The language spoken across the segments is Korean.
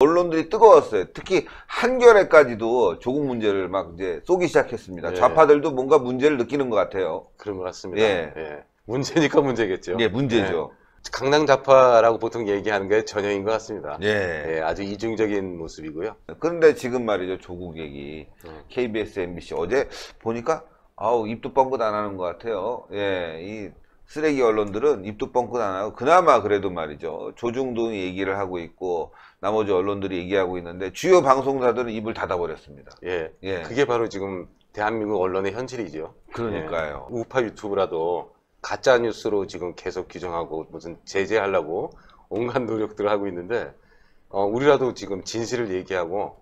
언론들이 뜨거웠어요. 특히 한겨레까지도 조국 문제를 막 이제 쏘기 시작했습니다. 예. 좌파들도 뭔가 문제를 느끼는 것 같아요. 그런 것 같습니다. 예. 예. 문제니까 문제겠죠. 예, 문제죠. 예. 강남 좌파라고 보통 얘기하는 게 전형인 것 같습니다. 예. 예, 아주 이중적인 모습이고요. 그런데 지금 말이죠. 조국 얘기. KBS, MBC 어제 보니까 아우 입도 뻥긋 안 하는 것 같아요. 예, 이 쓰레기 언론들은 입도 뻥긋 안 하고 그나마 그래도 말이죠. 조중동이 얘기를 하고 있고 나머지 언론들이 얘기하고 있는데 주요 방송사들은 입을 닫아버렸습니다. 예. 예. 그게 바로 지금 대한민국 언론의 현실이죠. 그러니까요. 예. 우파 유튜브라도 가짜 뉴스로 지금 계속 규정하고 무슨 제재하려고 온갖 노력들을 하고 있는데 우리라도 지금 진실을 얘기하고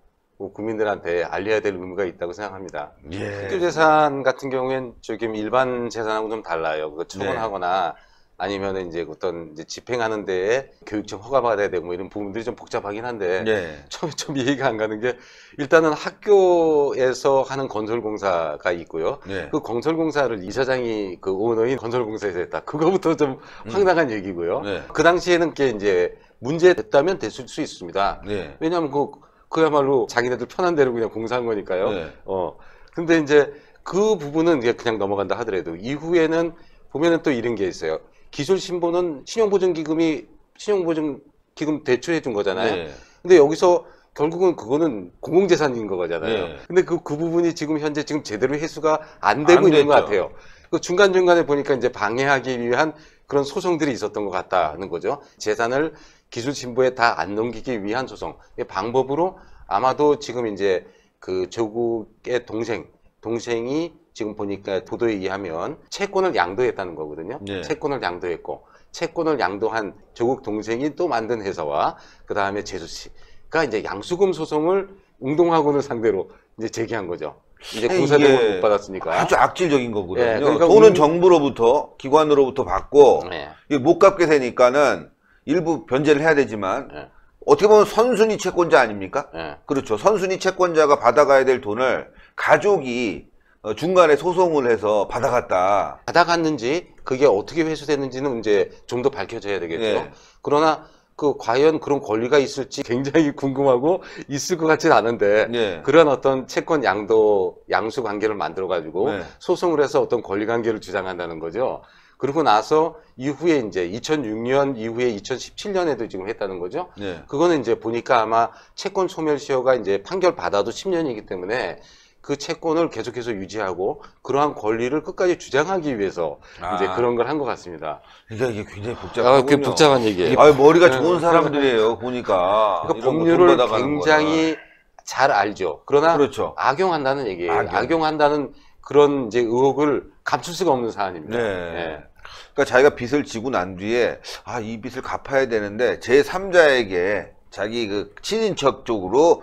국민들한테 알려야 될 의무가 있다고 생각합니다. 예. 학교 재산 같은 경우엔 지금 일반 재산하고 좀 달라요. 그 처분하거나 아니면 이제 어떤 이제 집행하는 데에 교육청 허가 받아야 되고 뭐 이런 부분들이 좀 복잡하긴 한데 예. 처음에 좀 이해가 안 가는 게 일단은 학교에서 하는 건설공사가 있고요. 예. 그 건설공사를 이사장이 그 오너인 건설공사에서 했다. 그거부터 좀 황당한 얘기고요. 네. 그 당시에는 게 이제 문제됐다면 됐을 수 있습니다. 네. 왜냐하면 그야말로 자기네들 편한 대로 그냥 공사한 거니까요. 네. 근데 이제 그 부분은 그냥 넘어간다 하더라도 이후에는 보면은 또 이런 게 있어요. 기술신보는 신용보증기금 대출해 준 거잖아요. 네. 근데 여기서 결국은 그거는 공공재산인 거잖아요. 네. 근데 그 부분이 지금 현재 지금 제대로 회수가 안 되고 있는 것 같아요. 그 중간중간에 보니까 이제 방해하기 위한 그런 소송들이 있었던 것 같다는 거죠. 재산을 기술신보에 다 안 넘기기 위한 소송. 이 방법으로 아마도 지금 이제 그 조국의 동생이 지금 보니까 보도에 의하면 채권을 양도했다는 거거든요. 네. 채권을 양도했고, 채권을 양도한 조국 동생이 또 만든 회사와 그 다음에 재수 씨가 이제 양수금 소송을 웅동학원을 상대로 이제 제기한 거죠. 이제 공사비용을 못 받았으니까. 아주 악질적인 거거든요. 예, 그러니까 돈은 정부로부터, 기관으로부터 받고, 네. 이게 못 갚게 되니까는 일부 변제를 해야 되지만, 네. 어떻게 보면 선순위 채권자 아닙니까? 네. 그렇죠. 선순위 채권자가 받아가야 될 돈을 가족이 중간에 소송을 해서 받아갔다. 받아갔는지 그게 어떻게 회수됐는지는 이제 좀 더 밝혀져야 되겠죠. 예. 그러나 과연 그런 권리가 있을지 굉장히 궁금하고 있을 것 같지는 않은데 예. 그런 어떤 채권 양수 관계를 만들어 가지고 네. 소송을 해서 어떤 권리 관계를 주장한다는 거죠. 그러고 나서 이후에 이제 2006년 이후에 2017년에도 지금 했다는 거죠. 네. 그거는 이제 보니까 아마 채권 소멸시효가 이제 판결 받아도 10년이기 때문에 그 채권을 계속해서 유지하고 그러한 권리를 끝까지 주장하기 위해서 이제 그런 걸 한 것 같습니다. 이게 굉장히 복잡하군요. 복잡한 얘기예요. 머리가 좋은 사람들이에요, 보니까. 그러니까 이런 거돈 법률을 받아가는 굉장히 잘 알죠. 그러나 그렇죠. 악용한다는 얘기예요. 악용. 악용한다는 그런 이제 의혹을 감출 수가 없는 사안입니다. 네. 예. 그러니까 자기가 빚을 지고 난 뒤에 이 빚을 갚아야 되는데 제3자에게 자기 그 친인척 쪽으로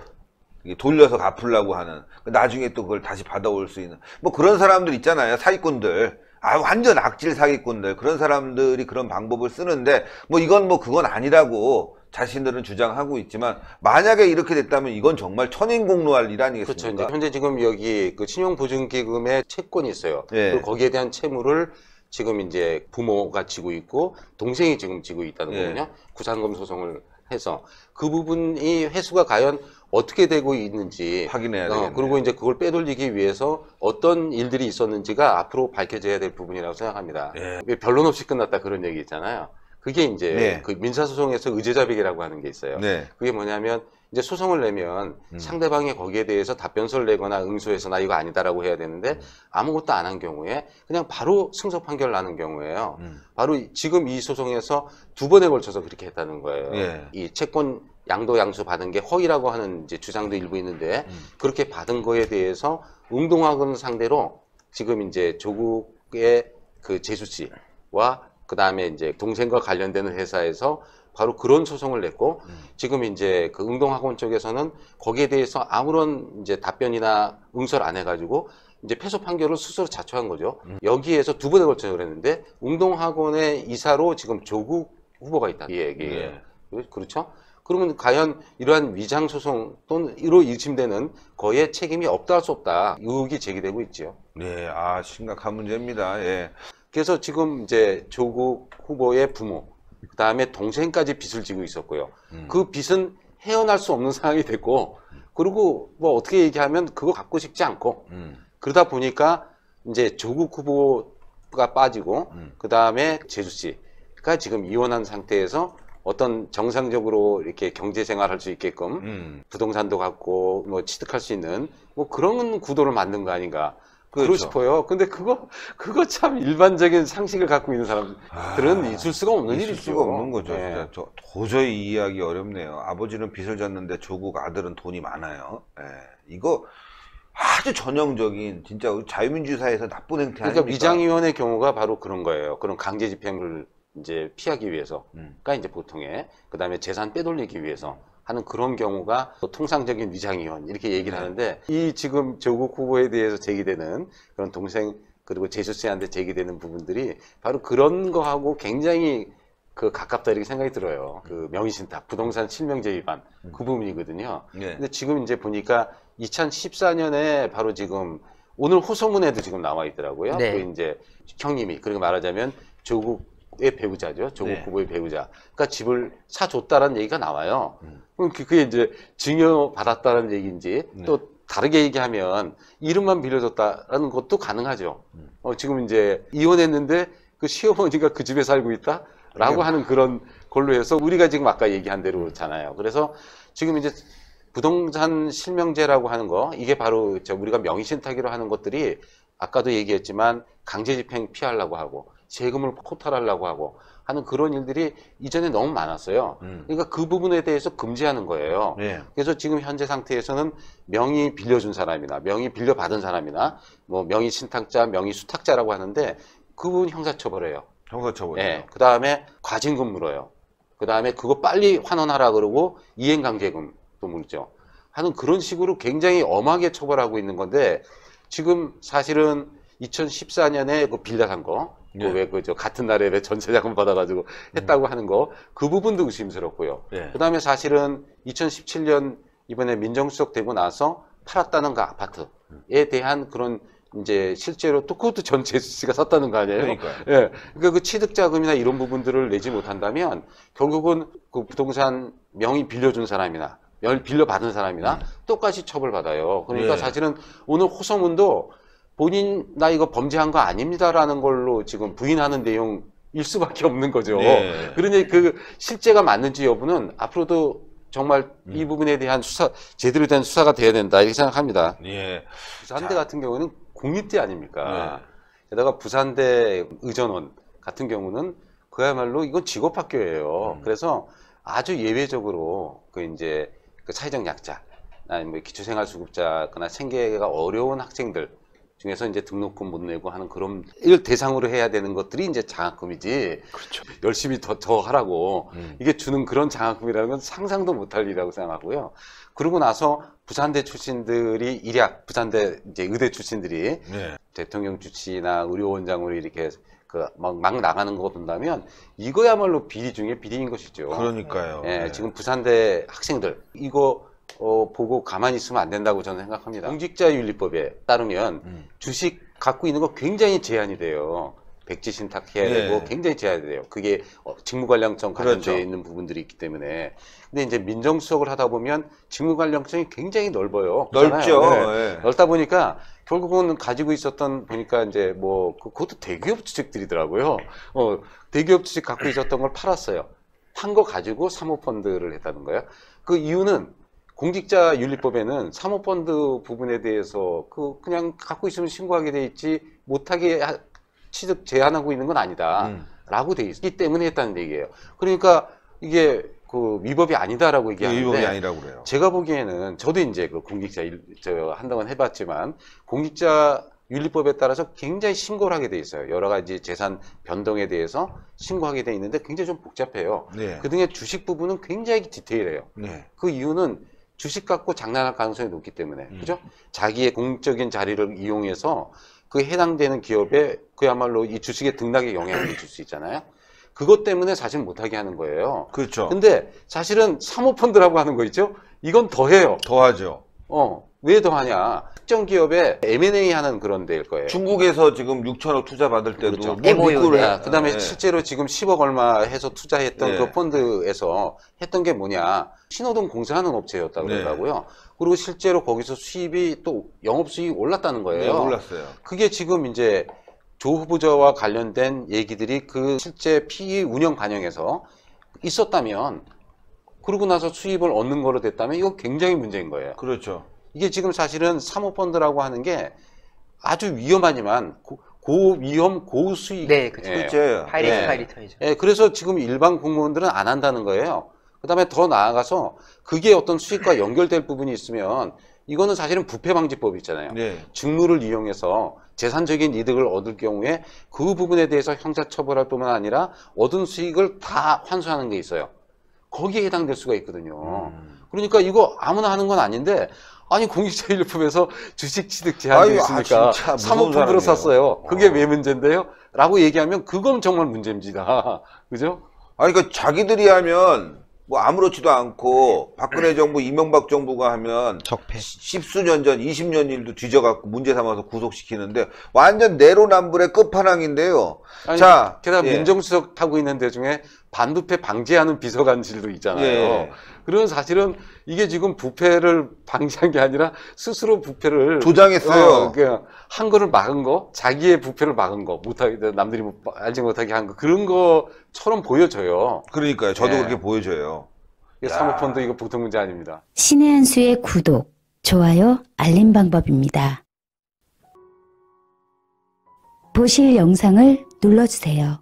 돌려서 갚으려고 하는, 나중에 또 그걸 다시 받아올 수 있는 뭐 그런 사람들 있잖아요. 사기꾼들. 완전 악질 사기꾼들. 그런 사람들이 그런 방법을 쓰는데 뭐 이건 뭐 그건 아니라고 자신들은 주장하고 있지만 만약에 이렇게 됐다면 이건 정말 천인공노할 일 아니겠습니까? 그렇죠. 이제 현재 지금 여기 그 신용보증기금에 채권이 있어요. 예. 그리고 거기에 대한 채무를 지금 이제 부모가 지고 있고 동생이 지금 지고 있다는 예. 거군요. 구상금 소송을 해서 그 부분이 회수가 과연 어떻게 되고 있는지 확인해야 되겠네요. 그리고 이제 그걸 빼돌리기 위해서 어떤 일들이 있었는지가 앞으로 밝혀져야 될 부분이라고 생각합니다. 예. 왜 변론 없이 끝났다 그런 얘기 있잖아요. 그게 이제 네. 그 민사소송에서 의제자백이라고 하는 게 있어요. 네. 그게 뭐냐면 이제 소송을 내면 상대방이 거기에 대해서 답변서를 내거나 응소해서 나 이거 아니다라고 해야 되는데 아무것도 안 한 경우에 그냥 바로 승소 판결 나는 경우에요. 바로 지금 이 소송에서 2번에 걸쳐서 그렇게 했다는 거예요. 예. 이 채권 양수 받은 게 허위라고 하는 이제 주장도 일부 있는데 그렇게 받은 거에 대해서 웅동학원 상대로 지금 이제 조국의 그 재수 씨와 그 다음에 이제 동생과 관련되는 회사에서 바로 그런 소송을 냈고 지금 이제 그 응동학원 쪽에서는 거기에 대해서 아무런 이제 답변이나 응설 안 해가지고 이제 패소 판결을 스스로 자초한 거죠. 여기에서 2번에 걸쳐 그랬는데 응동학원의 이사로 지금 조국 후보가 있다 이 얘기예요. 그렇죠? 그러면 과연 이러한 위장 소송 또는 이로 일침되는 거에 책임이 없다 할 수 없다 의혹이 제기되고 있죠. 네, 심각한 문제입니다. 예. 그래서 지금 이제 조국 후보의 부모, 그 다음에 동생까지 빚을 지고 있었고요. 그 빚은 헤어날 수 없는 상황이 됐고, 그리고 뭐 어떻게 얘기하면 그거 갖고 싶지 않고, 그러다 보니까 이제 조국 후보가 빠지고, 그 다음에 재수 씨가 지금 이혼한 상태에서 어떤 정상적으로 이렇게 경제 생활할 수 있게끔 부동산도 갖고 뭐 취득할 수 있는 뭐 그런 구도를 만든 거 아닌가. 그러고 그렇죠. 싶어요. 근데 그거 참 일반적인 상식을 갖고 있는 사람들은 있을 수가 없는 있을 일이죠. 수가 없는 거죠. 예. 진짜 도저히 이해하기 어렵네요. 아버지는 빚을 졌는데 조국 아들은 돈이 많아요. 예. 이거 아주 전형적인 진짜 우리 자유민주주의 사회에서 나쁜 행태 그러니까 아닙니까? 위장위원의 경우가 바로 그런 거예요. 그런 강제 집행을 이제 피하기 위해서. 그러니까 이제 보통에 그다음에 재산 빼돌리기 위해서 하는 그런 경우가 통상적인 위장위원 이렇게 얘기를 하는데, 이 지금 조국 후보에 대해서 제기되는 그런 동생 그리고 재수 씨한테 제기되는 부분들이 바로 그런 거하고 굉장히 그 가깝다 이렇게 생각이 들어요. 그 명의신탁, 부동산 실명제 위반 그 부분이거든요. 네. 근데 지금 이제 보니까 2014년에 바로 지금 오늘 호소문에도 지금 나와 있더라고요. 네. 그 이제 형님이, 그리고 말하자면 조국의 배우자죠. 조국 네. 후보의 배우자. 그러니까 집을 사줬다라는 얘기가 나와요. 그럼 그게 이제 증여받았다는 얘기인지, 또 다르게 얘기하면 이름만 빌려줬다라는 것도 가능하죠. 지금 이제 이혼했는데 그 시어머니가 그 집에 살고 있다? 라고 하는 그런 걸로 해서 우리가 지금 아까 얘기한 대로잖아요. 그래서 지금 이제 부동산 실명제라고 하는 거, 이게 바로 우리가 명의신탁이라고 하는 것들이 아까도 얘기했지만 강제집행 피하려고 하고 세금을 포탈하려고 하고 하는 그런 일들이 이전에 너무 많았어요. 그러니까 그 부분에 대해서 금지하는 거예요. 네. 그래서 지금 현재 상태에서는 명의 빌려준 사람이나 명의 빌려받은 사람이나 뭐 명의 신탁자, 명의 수탁자라고 하는데 그 부분 형사처벌해요. 형사처벌이요. 네. 그 다음에 과징금 물어요. 그 다음에 그거 빨리 환원하라 그러고 이행강제금도 물죠. 하는 그런 식으로 굉장히 엄하게 처벌하고 있는 건데, 지금 사실은 2014년에 그 빌려 산 거, 네. 왜 그 저 같은 날에 왜 전세자금 받아가지고 했다고 하는 거, 그 부분도 의심스럽고요. 네. 그 다음에 사실은 2017년 이번에 민정수석 되고 나서 팔았다는 그 아파트에 대한 그런 이제 실제로 또 그것도 전 재수 씨가 샀다는 거 아니에요? 그러니까요. 예. 그러니까 그 취득자금이나 이런 부분들을 내지 못한다면 결국은 그 부동산 명의 빌려준 사람이나 빌려받은 사람이나 똑같이 처벌받아요. 그러니까 네. 사실은 오늘 호소문도 본인 나 이거 범죄한 거 아닙니다라는 걸로 지금 부인하는 내용일 수밖에 없는 거죠. 네. 그러니 그 실제가 맞는지 여부는 앞으로도 정말 이 부분에 대한 수사, 제대로 된 수사가 돼야 된다 이렇게 생각합니다. 예. 부산대 같은 경우는 공립대 아닙니까? 게다가 부산대 의전원 같은 경우는 그야말로 이건 직업학교예요. 그래서 아주 예외적으로 그 이제 그 사회적 약자, 아니면 뭐 기초생활수급자거나 생계가 어려운 학생들 중에서 이제 등록금 못 내고 하는 그런 일 대상으로 해야 되는 것들이 이제 장학금이지. 그렇죠. 열심히 더 하라고 이게 주는 그런 장학금이라는 건 상상도 못할 일이라고 생각하고요. 그러고 나서 부산대 출신들이 일약 부산대 이제 의대 출신들이 네. 대통령 주치나 의료원장으로 이렇게 그 막 나가는 거 본다면 이거야말로 비리 중에 비리인 것이죠. 그러니까요. 예, 네. 지금 부산대 학생들 이거 보고 가만히 있으면 안 된다고 저는 생각합니다. 공직자윤리법에 따르면 주식 갖고 있는 거 굉장히 제한이 돼요. 백지 신탁해야 네. 되고 굉장히 제한이 돼요. 그게 직무관련성 관련되어 그렇죠. 있는 부분들이 있기 때문에. 근데 이제 민정수석을 하다 보면 직무관련성이 굉장히 넓어요. 넓죠. 그렇잖아요. 네. 예. 넓다 보니까 결국은 가지고 있었던 보니까 이제 뭐 그것도 대기업 주식들이더라고요. 대기업 주식 갖고 있었던 걸 팔았어요. 판 거 가지고 사모펀드를 했다는 거예요. 그 이유는 공직자윤리법에는 사모펀드 부분에 대해서 그냥 갖고 있으면 신고하게 돼 있지 못하게 취득 제한하고 있는 건 아니다. 라고 돼 있기 때문에 했다는 얘기예요. 그러니까 이게 그 위법이 아니다라고 얘기하는데 위법이 아니라고 그래요. 제가 보기에는 저도 이제 그 공직자 한동안 해봤지만 공직자윤리법에 따라서 굉장히 신고를 하게 돼 있어요. 여러 가지 재산 변동에 대해서 신고하게 돼 있는데 굉장히 좀 복잡해요. 네. 그중에 주식 부분은 굉장히 디테일해요. 네. 그 이유는 주식 갖고 장난할 가능성이 높기 때문에, 그죠? 자기의 공적인 자리를 이용해서 그 해당되는 기업에 그야말로 이 주식의 등락에 영향을 줄 수 있잖아요. 그것 때문에 사실 못하게 하는 거예요. 그렇죠. 근데 사실은 사모펀드라고 하는 거 있죠? 이건 더해요. 더하죠. 왜 더 하냐? 특정 기업에 M&A 하는 그런 데일 거예요. 중국에서 지금 6천억 투자 받을 때도 그렇죠. 뭘 MOU, 믿고 네. 해. 그다음에 네. 실제로 지금 10억 얼마 해서 투자했던 네. 그 펀드에서 했던 게 뭐냐? 신호등 공사하는 업체였다고 네. 그러더라고요. 그리고 실제로 거기서 수입이 또 영업 수익이 올랐다는 네, 거예요. 몰랐어요. 그게 지금 이제 조 후보자와 관련된 얘기들이 그 실제 PE 운영 반영에서 있었다면, 그러고 나서 수입을 얻는 거로 됐다면 이거 굉장히 문제인 거예요. 그렇죠. 이게 지금 사실은 사모펀드라고 하는 게 아주 위험하지만 고위험 고수익. 네, 그쵸. 그렇죠. 하이리스크 네. 하이리턴이죠. 예, 그래서 지금 일반 공무원들은 안 한다는 거예요. 그다음에 더 나아가서 그게 어떤 수익과 연결될 부분이 있으면 이거는 사실은 부패방지법 있잖아요. 네. 직무를 이용해서 재산적인 이득을 얻을 경우에 그 부분에 대해서 형사처벌할 뿐만 아니라 얻은 수익을 다 환수하는 게 있어요. 거기에 해당될 수가 있거든요. 그러니까 이거 아무나 하는 건 아닌데, 아니 공익제일품에서 주식 취득 제한이 아유, 있으니까 진짜 무서운 사모펀드로 사람이에요. 샀어요. 그게 왜 문제인데요? 라고 얘기하면 그건 정말 문제입니다. 그죠? 아니, 그러니까 자기들이 하면 뭐 아무렇지도 않고 박근혜 정부, 이명박 정부가 하면 적폐. 십수년 전, 20년 일도 뒤져갖고 문제 삼아서 구속시키는데 완전 내로남불의 끝판왕인데요. 아니, 자, 게다가 예. 민정수석 타고 있는 데 중에 반부패 방지하는 비서관실도 있잖아요. 예. 그런 사실은 이게 지금 부패를 방지한 게 아니라 스스로 부패를 조장했어요. 그냥 한 거를 막은 거, 자기의 부패를 막은 거, 못하게 남들이 알지 못하게 한 거, 그런 거처럼 보여져요. 그러니까요. 저도 예. 그렇게 보여져요. 이게 야. 사모펀드 이거 보통 문제 아닙니다. 신의 한 수의 구독, 좋아요, 알림 방법입니다. 보실 영상을 눌러주세요.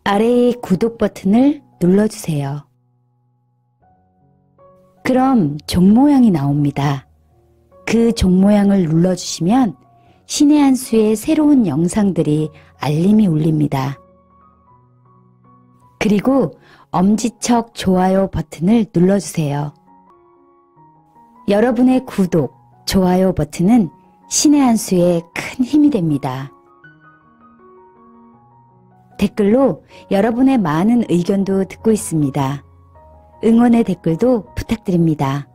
아래의 구독 버튼을 눌러주세요. 그럼 종 모양이 나옵니다. 그 종 모양을 눌러주시면 신의 한 수의 새로운 영상들이 알림이 울립니다. 그리고 엄지척 좋아요 버튼을 눌러주세요. 여러분의 구독, 좋아요 버튼은 신의 한 수에 큰 힘이 됩니다. 댓글로 여러분의 많은 의견도 듣고 있습니다. 응원의 댓글도 부탁드립니다.